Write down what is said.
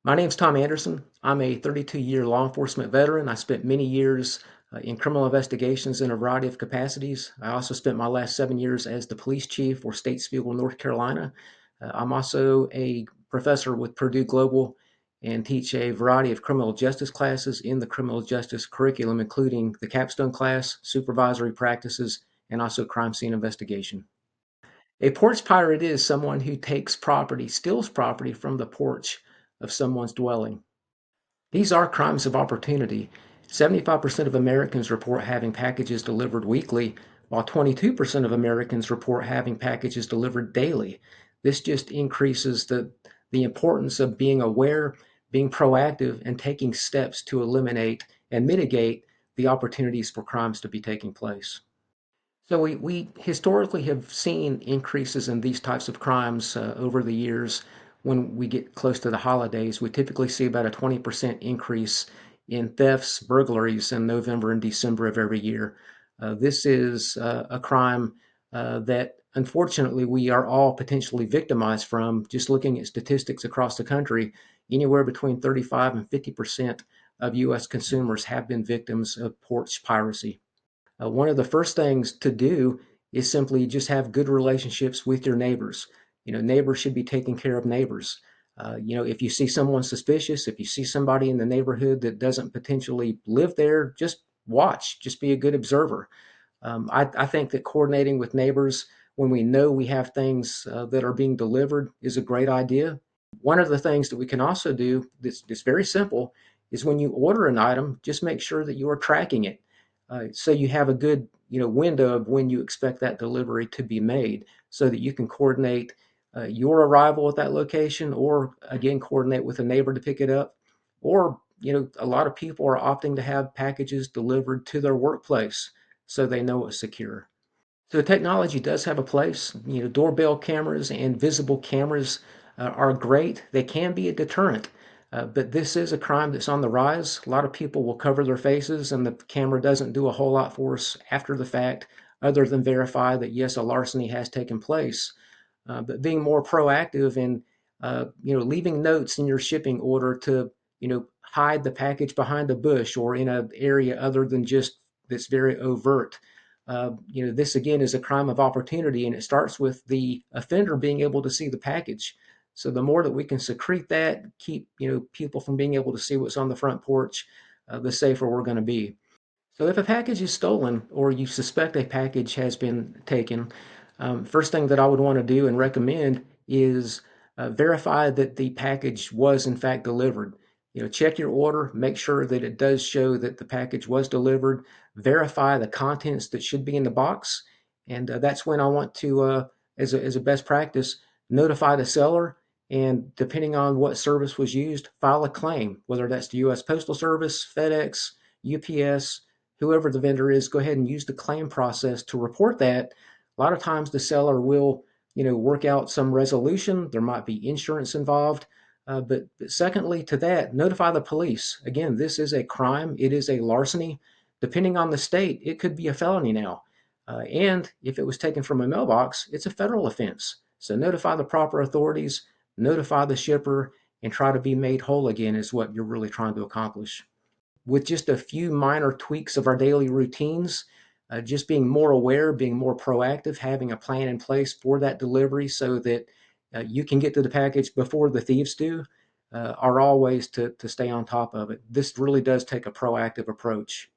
My name's Tom Anderson. I'm a 32-year law enforcement veteran. I spent many years in criminal investigations in a variety of capacities. I also spent my last 7 years as the police chief for Statesville, North Carolina. I'm also a professor with Purdue Global and teach a variety of criminal justice classes in the criminal justice curriculum, including the capstone class, supervisory practices, and also crime scene investigation. A porch pirate is someone who takes property, steals property from the porch of someone's dwelling. These are crimes of opportunity. 75% of Americans report having packages delivered weekly, while 22% of Americans report having packages delivered daily. This just increases the importance of being aware, being proactive, and taking steps to eliminate and mitigate the opportunities for crimes to be taking place. So we historically have seen increases in these types of crimes over the years. When we get close to the holidays, we typically see about a 20% increase in thefts, burglaries in November and December of every year. This is a crime that unfortunately we are all potentially victimized from. Just looking at statistics across the country, anywhere between 35 and 50% of U.S. consumers have been victims of porch piracy. One of the first things to do is simply just have good relationships with your neighbors. Neighbors should be taking care of neighbors. If you see someone suspicious, if you see somebody in the neighborhood that doesn't potentially live there, just watch, just be a good observer. I think that coordinating with neighbors when we know we have things that are being delivered is a great idea. One of the things that we can also do that's very simple is when you order an item, just make sure that you are tracking it. So you have a good window of when you expect that delivery to be made so that you can coordinate your arrival at that location, or again coordinate with a neighbor to pick it up. Or a lot of people are opting to have packages delivered to their workplace so they know it's secure. So technology does have a place. Doorbell cameras and visible cameras are great. They can be a deterrent, but this is a crime that's on the rise. A lot of people will cover their faces, and the camera doesn't do a whole lot for us after the fact, other than verify that yes, a larceny has taken place. But being more proactive and leaving notes in your shipping order to hide the package behind a bush or in an area other than just that's very overt. This again is a crime of opportunity, and it starts with the offender being able to see the package. So the more that we can secrete that, keep people from being able to see what's on the front porch, the safer we're going to be. So if a package is stolen or you suspect a package has been taken, first thing that I would want to do and recommend is verify that the package was in fact delivered. Check your order, make sure that it does show that the package was delivered, verify the contents that should be in the box, and that's when I want to, as a best practice, notify the seller, and depending on what service was used, file a claim, whether that's the U.S. Postal Service, FedEx, UPS, whoever the vendor is. Go ahead and use the claim process to report that. A lot of times the seller will, work out some resolution. There might be insurance involved. But secondly to that, notify the police. Again, this is a crime. It is a larceny. Depending on the state, it could be a felony now. And if it was taken from a mailbox, it's a federal offense. So notify the proper authorities, notify the shipper, and try to be made whole again is what you're really trying to accomplish. With just a few minor tweaks of our daily routines, just being more aware, being more proactive, having a plan in place for that delivery so that you can get to the package before the thieves do, are all ways to stay on top of it. This really does take a proactive approach.